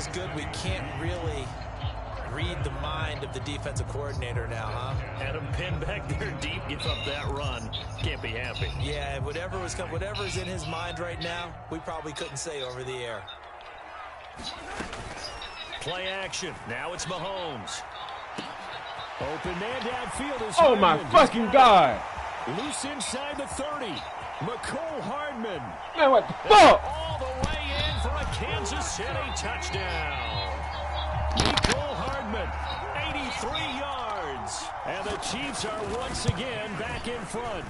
is good. We can't really read the mind of the defensive coordinator now, huh? Had him pinned back there deep, give up that run. Can't be happy. Yeah, whatever's in his mind right now, we probably couldn't say over the air. Play action. Now it's Mahomes. Open man downfield is oh my fucking God. Loose inside the 30. McCole Hardman. Man, what the fuck? All the way in for a Kansas City touchdown. McCole Hardman, 83 yards. And the Chiefs are once again back in front.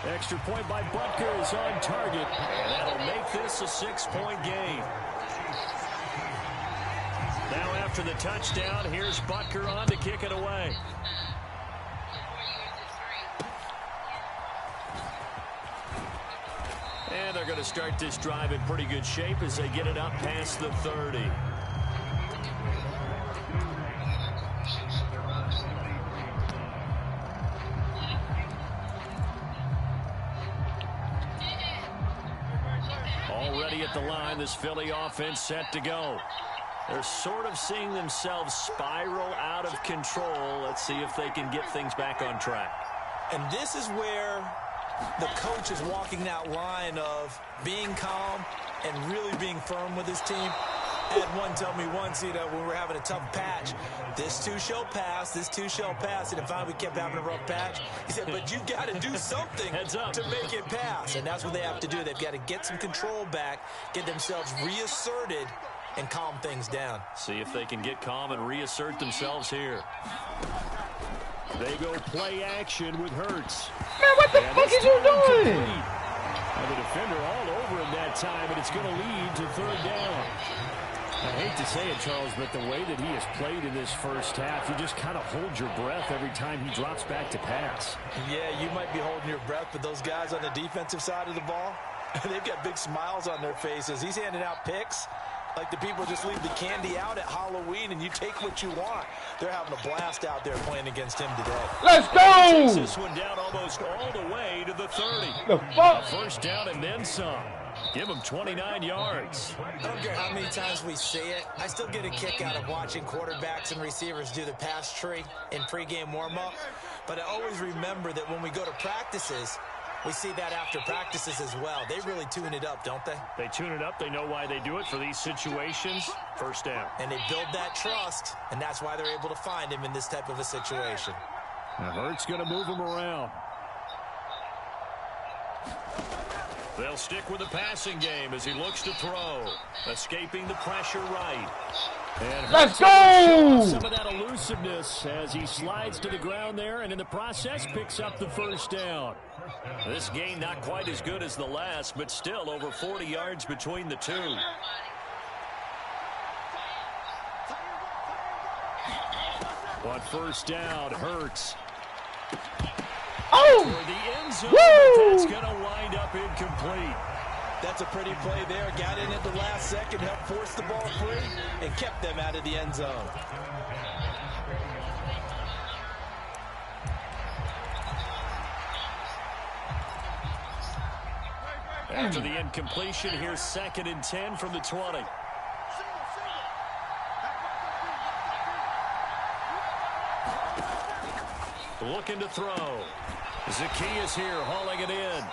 Extra point by Butker is on target. And that'll make this a 6-point game. Now after the touchdown, here's Butker on to kick it away. And they're going to start this drive in pretty good shape as they get it up past the 30. Already at the line, this Philly offense set to go. They're sort of seeing themselves spiral out of control. Let's see if they can get things back on track. And this is where the coach is walking that line of being calm and really being firm with his team. I had one tell me once, when we were having a tough patch, this too shall pass, this too shall pass. And finally we kept having a rough patch. He said, but you got to do something to make it pass. And that's what they have to do. They've got to get some control back, get themselves reasserted, and calm things down. See if they can get calm and reassert themselves here. They go play action with Hurts. Man, what the fuck is you doing? And the defender all over him that time, and it's going to lead to third down. I hate to say it, Charles, but the way that he has played in this first half, you just kind of hold your breath every time he drops back to pass. Yeah, you might be holding your breath, but those guys on the defensive side of the ball, they've got big smiles on their faces. He's handing out picks like the people just leave the candy out at Halloween and you take what you want. They're having a blast out there playing against him today. Let's go! Takes this one down almost all the way to the 30. The fuck? First down and then some. Give him 29 yards. I don't care how many times we say it. I still get a kick out of watching quarterbacks and receivers do the pass tree in pregame warm-up. But I always remember that when we go to practices, we see that after practices as well. They really tune it up, don't they? They tune it up. They know why they do it for these situations. First down. And they build that trust, and that's why they're able to find him in this type of a situation. Now Hurts going to move him around. They'll stick with the passing game as he looks to throw. Escaping the pressure right. And let's go! Some of that elusiveness as he slides to the ground there, and in the process picks up the first down. This game not quite as good as the last, but still over 40 yards between the two. On first down, Hurts. Oh! For the end zone, but that's going to wind up incomplete. That's a pretty play there. Got in at the last second, helped force the ball free, and kept them out of the end zone. After the incompletion, here's 2nd and 10 from the 20. Looking to throw. Zacchaeus here hauling it in.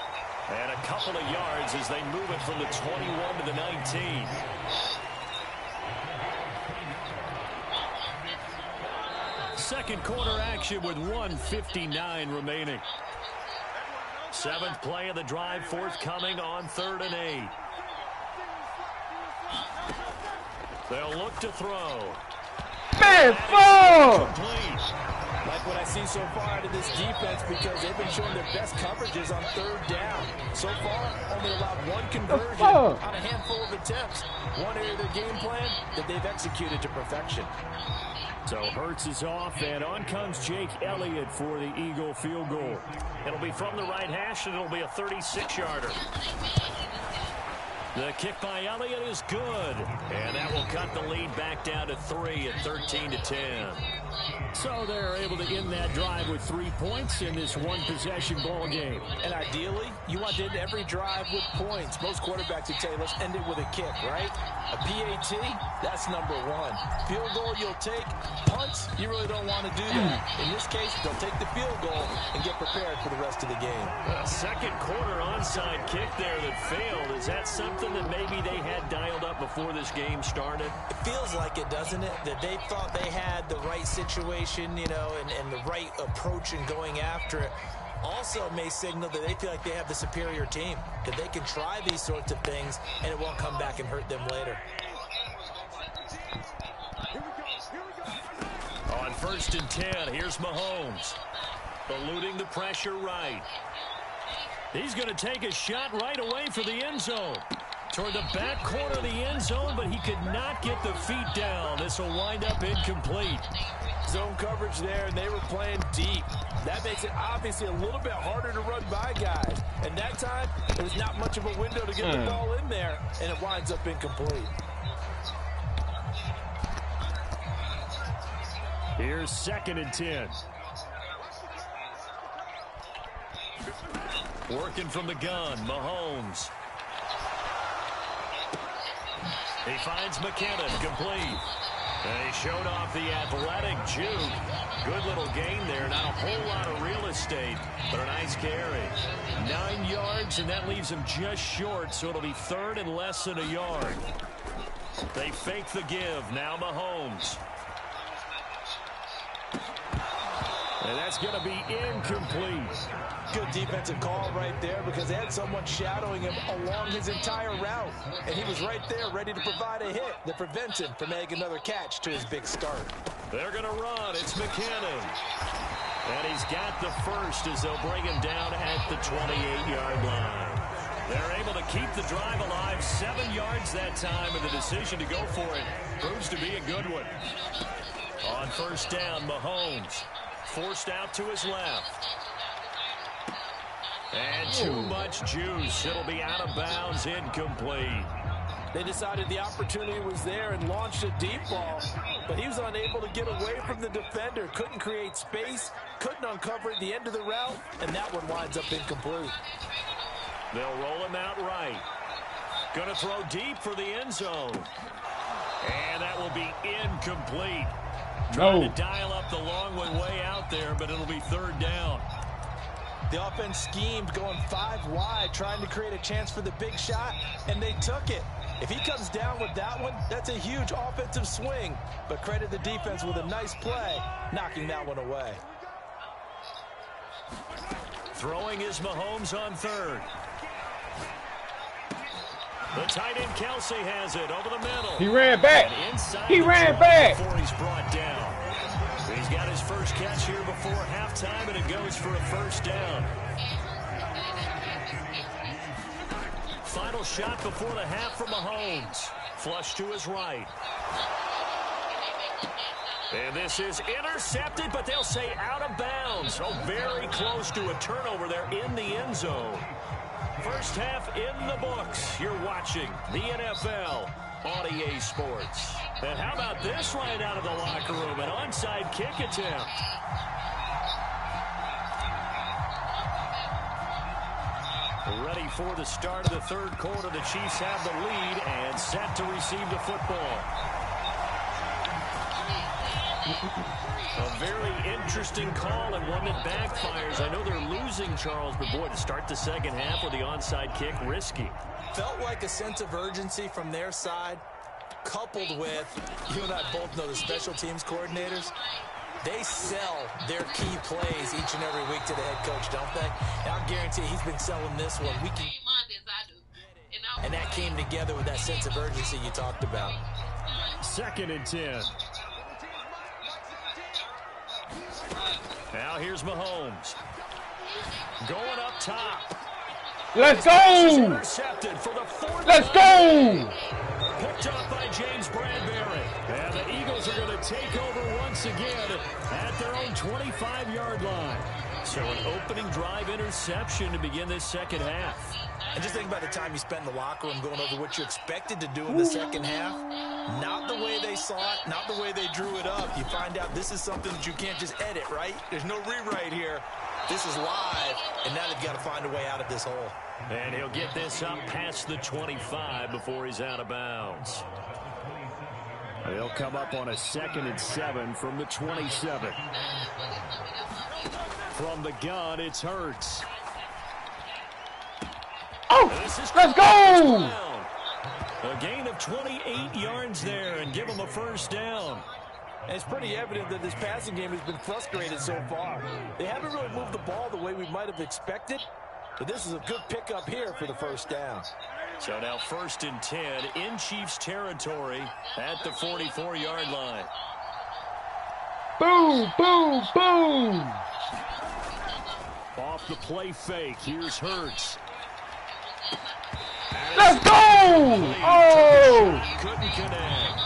And a couple of yards as they move it from the 21 to the 19. Second quarter action with 1:59 remaining. 7th play of the drive forthcoming on 3rd and 8. They'll look to throw. Man, fuck! Like what I see so far out of this defense, because they've been showing their best coverages on 3rd down. So far, only allowed one conversion on a handful of attempts. One area of their game plan that they've executed to perfection. So Hurts is off, and on comes Jake Elliott for the Eagle field goal. It'll be from the right hash, and it'll be a 36-yarder. The kick by Elliott is good, and that will cut the lead back down to 3 at 13-10. So they're able to end that drive with 3 points in this one-possession ball game. And ideally, you want to end every drive with points. Most quarterbacks would tell you, let's end it with a kick, right? A PAT, that's number one. Field goal you'll take. Punts, you really don't want to do that. In this case, they'll take the field goal and get prepared for the rest of the game. A second quarter onside kick there that failed. Is that something that maybe they had dialed up before this game started? It feels like it, doesn't it? That they thought they had the right situation, you know, and the right approach in going after it. Also may signal that they feel like they have the superior team, that they can try these sorts of things and it won't come back and hurt them later. On 1st and 10, here's Mahomes. Eluding the pressure right. He's going to take a shot right away for the end zone. Toward the back corner of the end zone, but he could not get the feet down. This will wind up incomplete. Zone coverage there, and they were playing deep. That makes it obviously a little bit harder to run by guys. And that time, there was not much of a window to get the ball in there, and it winds up incomplete. Here's 2nd and 10. Working from the gun, Mahomes. He finds McKinnon, complete. And he showed off the athletic juke. Good little gain there. Not a whole lot of real estate, but a nice carry. 9 yards, and that leaves him just short, so it'll be 3rd and less than a yard. They fake the give. Now Mahomes. And that's going to be incomplete. Good defensive call right there because they had someone shadowing him along his entire route. And he was right there ready to provide a hit that prevents him from making another catch to his big start. They're going to run. It's McKinnon. And he's got the first as they'll bring him down at the 28-yard line. They're able to keep the drive alive. 7 yards that time, and the decision to go for it proves to be a good one. On 1st down, Mahomes. Forced out to his left. And too much juice. It'll be out of bounds, incomplete. They decided the opportunity was there and launched a deep ball, but he was unable to get away from the defender. Couldn't create space, couldn't uncover the end of the route, and that one winds up incomplete. They'll roll him out right. Going to throw deep for the end zone. And that will be incomplete. Trying to dial up the long one way out there, but it'll be 3rd down. The offense schemed going 5 wide, trying to create a chance for the big shot, and they took it. If he comes down with that one, that's a huge offensive swing. But credit the defense with a nice play, knocking that one away. Throwing is Mahomes on 3rd. The tight end Kelsey has it over the middle. He ran back. He ran back. Before he's brought down. He's got his first catch here before halftime, and it goes for a 1st down. Final shot before the half for Mahomes. Flush to his right. And this is intercepted, but they'll say out of bounds. Oh, very close to a turnover there in the end zone. First half in the books. You're watching the NFL on EA Sports. And how about this right out of the locker room? An onside kick attempt. Ready for the start of the 3rd quarter. The Chiefs have the lead and set to receive the football. A very interesting call and one that backfires. I know they're losing, Charles, but boy, to start the 2nd half with the onside kick, risky. Felt like a sense of urgency from their side, coupled with, you and I both know the special teams coordinators, they sell their key plays each and every week to the head coach, don't they? And I guarantee he's been selling this one. And that came together with that sense of urgency you talked about. 2nd and 10. Now here's Mahomes. Going up top. Let's go! Intercepted for the 4th Let's go! Picked up by James Bradbury. And the Eagles are going to take over once again at their own 25-yard line. So an opening drive interception to begin this 2nd half. And just think about the time you spent in the locker room going over what you expected to do in the 2nd half. Not the the way they saw it, not the way they drew it up. You find out this is something that you can't just edit, right? There's no rewrite here. This is live, and now they've got to find a way out of this hole. And he'll get this up past the 25 before he's out of bounds. They'll come up on a 2nd and 7 from the 27. From the gun, it's Hurts. Oh, let's go! A gain of 28 yards there and give him a first down. And it's pretty evident that this passing game has been frustrated so far. They haven't really moved the ball the way we might have expected, but this is a good pickup here for the first down. So now 1st and 10 in Chiefs territory at the 44-yard line. Boom, boom, boom. Off the play fake, here's Hurts. Let's go! Oh! Couldn't connect.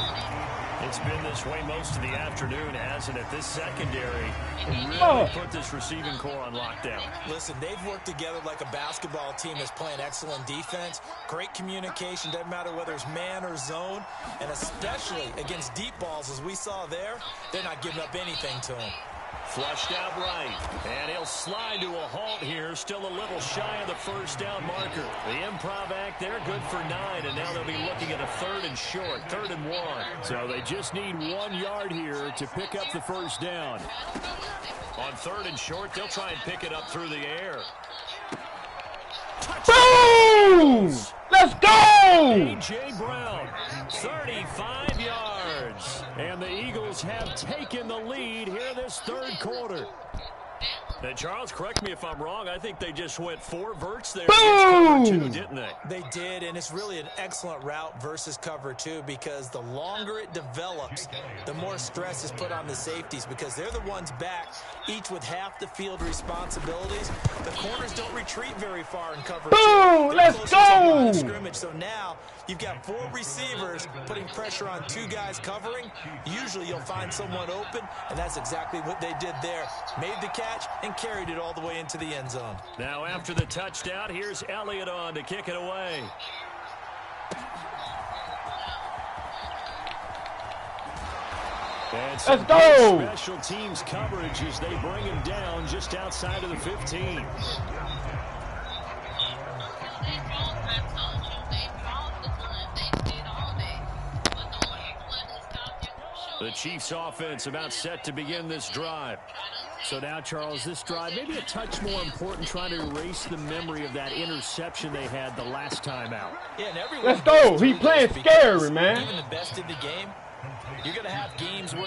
It's been this way most of the afternoon, hasn't it? This secondary really put this receiving core on lockdown. Listen, they've worked together like a basketball team that's playing excellent defense. Great communication, doesn't matter whether it's man or zone. And especially against deep balls, as we saw there, they're not giving up anything to them. Flushed out right, and he'll slide to a halt here, still a little shy of the first down marker. The improv act there, good for 9, and now they'll be looking at a 3rd and short, 3rd and 1. So they just need 1 yard here to pick up the first down. On 3rd and short, they'll try and pick it up through the air. Boom! Let's go! A.J. Brown, 35 yards. And the Eagles have taken the lead here this 3rd quarter. Now, Charles, correct me if I'm wrong. I think they just went 4 verts there against cover 2, didn't they? They did, and it's really an excellent route versus cover 2 because the longer it develops, the more stress is put on the safeties because they're the ones back, each with half the field responsibilities. The corners don't retreat very far in cover 2. Boom! Let's go! Scrimmage. So now you've got 4 receivers putting pressure on 2 guys covering. Usually you'll find someone open, and that's exactly what they did there. Made the catch and carried it all the way into the end zone. Now after the touchdown, here's Elliott on to kick it away. And let's go! Special teams coverage as they bring him down just outside of the 15. The Chiefs offense about set to begin this drive. So now, Charles, this drive maybe a touch more important, trying to erase the memory of that interception they had the last time out. Yeah, and let's go. He playing scary, man. Even the best in the game, you're going to have games where...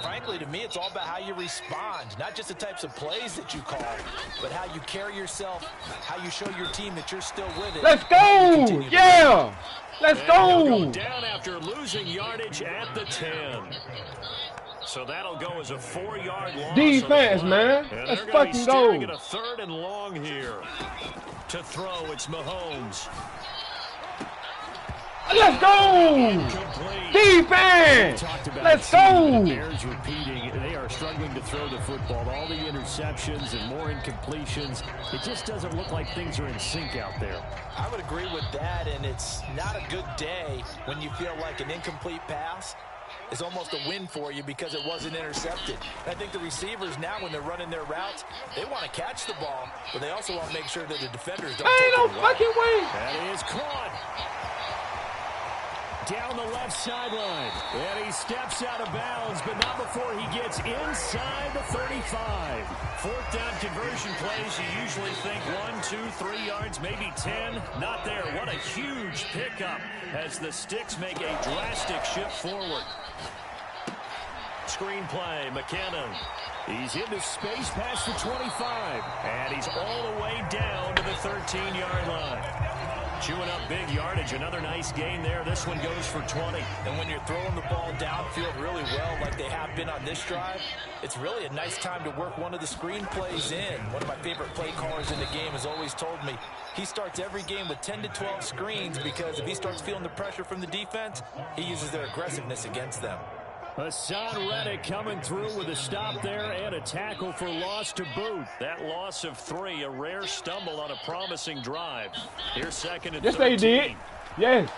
Frankly, to me, it's all about how you respond, not just the types of plays that you call, but how you carry yourself, how you show your team that you're still with it. Let's go! Yeah! Let's go! Down after losing yardage at the 10. So that'll go as a 4-yard loss. Defense, man. Let's fucking go. At a 3rd and long here. To throw, it's Mahomes. Let's go! Defense! Let's go! The Bears repeating, they are struggling to throw the football. All the interceptions and more incompletions. It just doesn't look like things are in sync out there. I would agree with that, and it's not a good day when you feel like an incomplete pass is almost a win for you because it wasn't intercepted. And I think the receivers now, when they're running their routes, they want to catch the ball, but they also want to make sure that the defenders don't take it away. Ain't no fucking way! That is caught. Down the left sideline. And he steps out of bounds, but not before he gets inside the 35. 4th down conversion plays, you usually think 1, 2, 3 yards, maybe 10. Not there. What a huge pickup as the Sticks make a drastic shift forward. Screen play, McKinnon. He's into space past the 25. And he's all the way down to the 13-yard line. Chewing up big yardage. Another nice gain there. This one goes for 20. And when you're throwing the ball downfield really well like they have been on this drive, it's really a nice time to work one of the screen plays in. One of my favorite play callers in the game has always told me he starts every game with 10 to 12 screens because if he starts feeling the pressure from the defense, he uses their aggressiveness against them. Hassan Reddick coming through with a stop there and a tackle for loss to boot. That loss of 3, a rare stumble on a promising drive. Here's 2nd and 13. Yes, they did. Yes.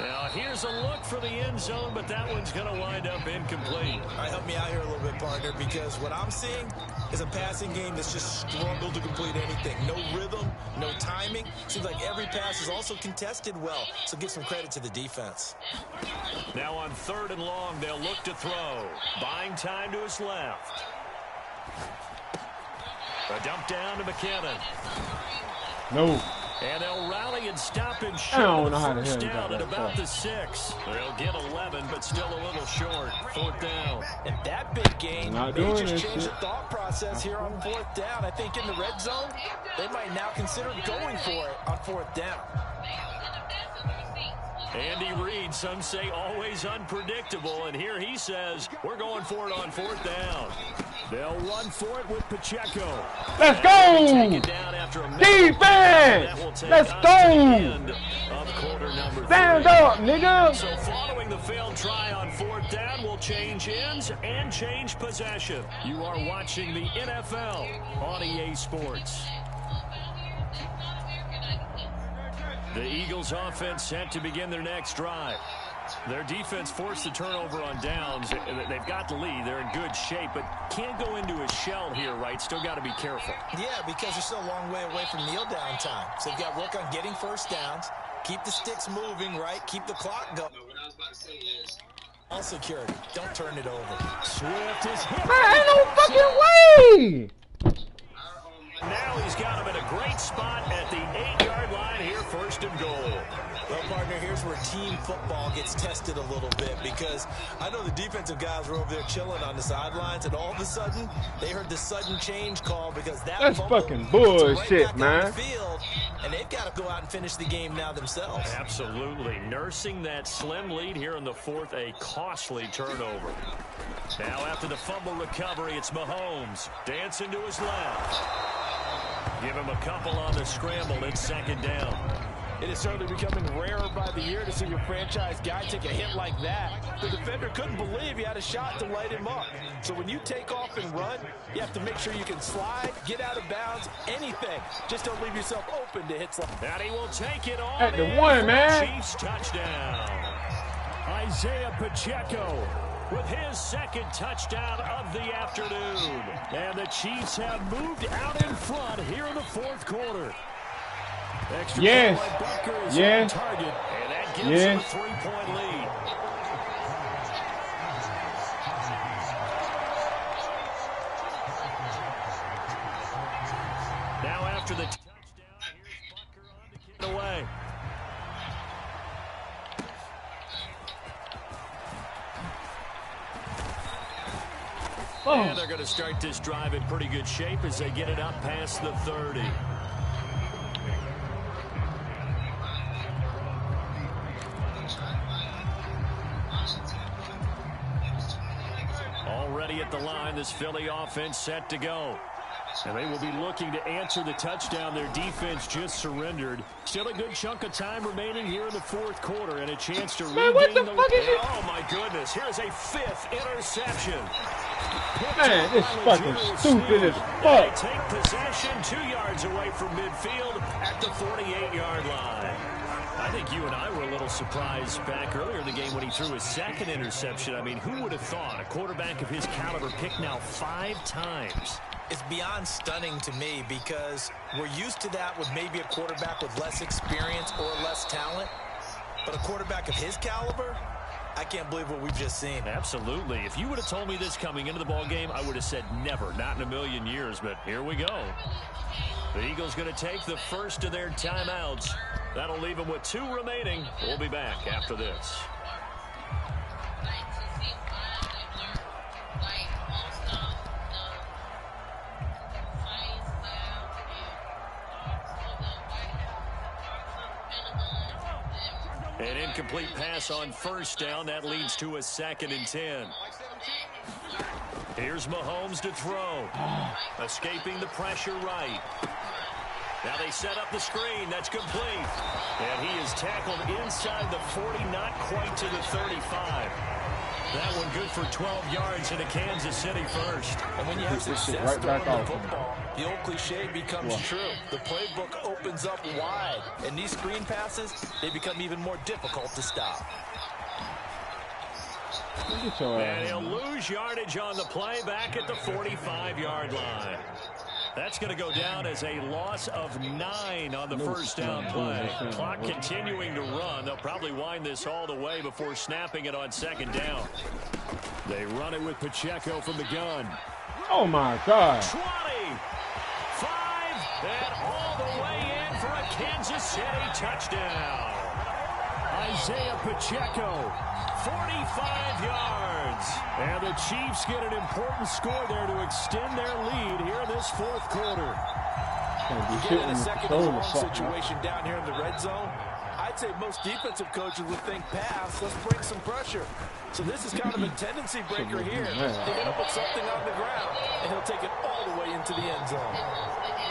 Now here's a look for the end zone, but that one's going to wind up incomplete. All right, help me out here a little bit, partner, because what I'm seeing is a passing game that's just struggled to complete anything. No rhythm, no timing. Seems like every pass is also contested well, so give some credit to the defense. Now on 3rd and long, they'll look to throw. Buying time to his left. A dump down to McKinnon. No. And they'll rally and stop and shoot. I don't know how the first hell you got down at that about far. the 6. They'll get 11, but still a little short. 4th down. And that big game Not may doing just this change shit. the thought process here on 4th down. I think in the red zone, they might now consider going for it on 4th down. Andy Reid, some say always unpredictable, and here he says we're going for it on 4th down. They'll run for it with Pacheco. Let's go! Defense! Let's go! Stand up, nigga! So following the failed try on 4th down, we'll change ends and change possession. You are watching the NFL on EA Sports. The Eagles offense set to begin their next drive. Their defense forced the turnover on downs. They've got the lead. They're in good shape, but can't go into a shell here, right? Still got to be careful. Yeah, because they're still a long way away from kneel down time. So they've got to work on getting first downs, keep the sticks moving, right? Keep the clock going. All security. Don't turn it over. Swift is hit. Ain't no fucking way! Now he's got him in a great spot at the 8-yard line here, 1st and goal. Well, partner, here's where team football gets tested a little bit, because I know the defensive guys were over there chilling on the sidelines, and all of a sudden, they heard the sudden change call because that's fucking bullshit, right man. field, and they've got to go out and finish the game now themselves. Absolutely. Nursing that slim lead here in the 4th, a costly turnover. Now after the fumble recovery, it's Mahomes. Dancing to his left. Give him a couple on the scramble. It's 2nd down. It is certainly becoming rarer by the year to see your franchise guy take a hit like that. The defender couldn't believe he had a shot to light him up. So when you take off and run, you have to make sure you can slide, get out of bounds, anything. Just don't leave yourself open to hits like that. And he will take it on At the in one, for man. Chiefs touchdown. Isaiah Pacheco with his 2nd touchdown of the afternoon. And the Chiefs have moved out in front here in the 4th quarter. Extra Yes. point by Butker is Yes. on target, and that gives Yes. him a 3-point lead. Now after the touchdown, here's Butker on to kick it away. And they're going to start this drive in pretty good shape as they get it up past the 30. Already at the line, this Philly offense set to go. And they will be looking to answer the touchdown their defense just surrendered. Still a good chunk of time remaining here in the 4th quarter and a chance to Man, what regain the fuck is it? Oh, my goodness. Here's a 5th interception. Man, this fucking stupid as They fuck. take possession 2 yards away from midfield at the 48-yard line. I think you and I were a little surprised back earlier in the game when he threw his 2nd interception. I mean, who would have thought a quarterback of his caliber picked now 5 times? It's beyond stunning to me because we're used to that with maybe a quarterback with less experience or less talent. But a quarterback of his caliber, I can't believe what we've just seen. Absolutely. If you would have told me this coming into the ball game, I would have said never, not in a million years. But here we go. The Eagles going to take the first of their timeouts. That'll leave them with 2 remaining. We'll be back after this. An incomplete pass on 1st down. That leads to a 2nd and 10. Here's Mahomes to throw. Escaping the pressure right. Now they set up the screen. That's complete. And he is tackled inside the 40, not quite to the 35. That one good for 12 yards into Kansas City first. And when you have success throwing the football, the old cliche becomes true. The playbook opens up wide, and these screen passes, they become even more difficult to stop. And he'll lose yardage on the play back at the 45-yard line. That's going to go down as a loss of 9 on the first down play. Clock continuing to run. They'll probably wind this all the way before snapping it on second down. They run it with Pacheco from the gun. Oh, my God. 20, 5, and all the way in for a Kansas City touchdown. Isaiah Pacheco, 45 yards. And the Chiefs get an important score there to extend their lead here in this fourth quarter. Get in a second and long situation down here in the red zone. I'd say most defensive coaches would think pass. Let's bring some pressure. So this is kind of a tendency breaker here. They're going to put something on the ground, and he'll take it all the way into the end zone.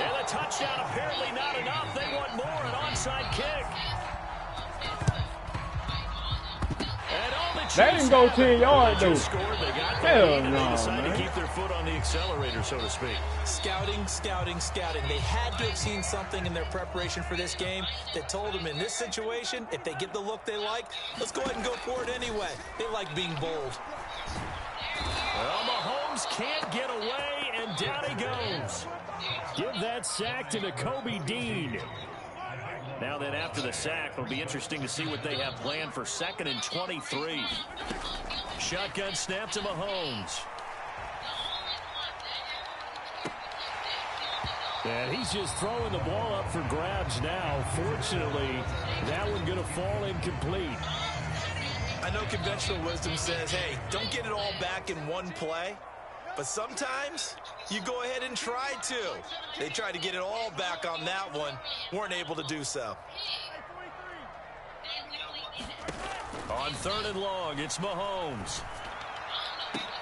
And the touchdown apparently not enough. They want more, an onside kick. That didn't go 10 yards, though. Hell no, man. To keep their foot on the accelerator, so to speak. Scouting, scouting, scouting. They had to have seen something in their preparation for this game that told them in this situation, if they get the look they like, let's go ahead and go for it anyway. They like being bold. Well, Mahomes can't get away, and down he goes. Give that sack to Nakobe Dean. Now then, after the sack, it'll be interesting to see what they have planned for 2nd and 23. Shotgun snap to Mahomes. And he's just throwing the ball up for grabs now. Fortunately, that one going to fall incomplete. I know conventional wisdom says, hey, don't get it all back in one play. But sometimes you go ahead and try to. They tried to get it all back on that one. Weren't able to do so. On 3rd and long, it's Mahomes.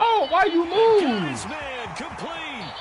Oh, why you move? Got his man complete.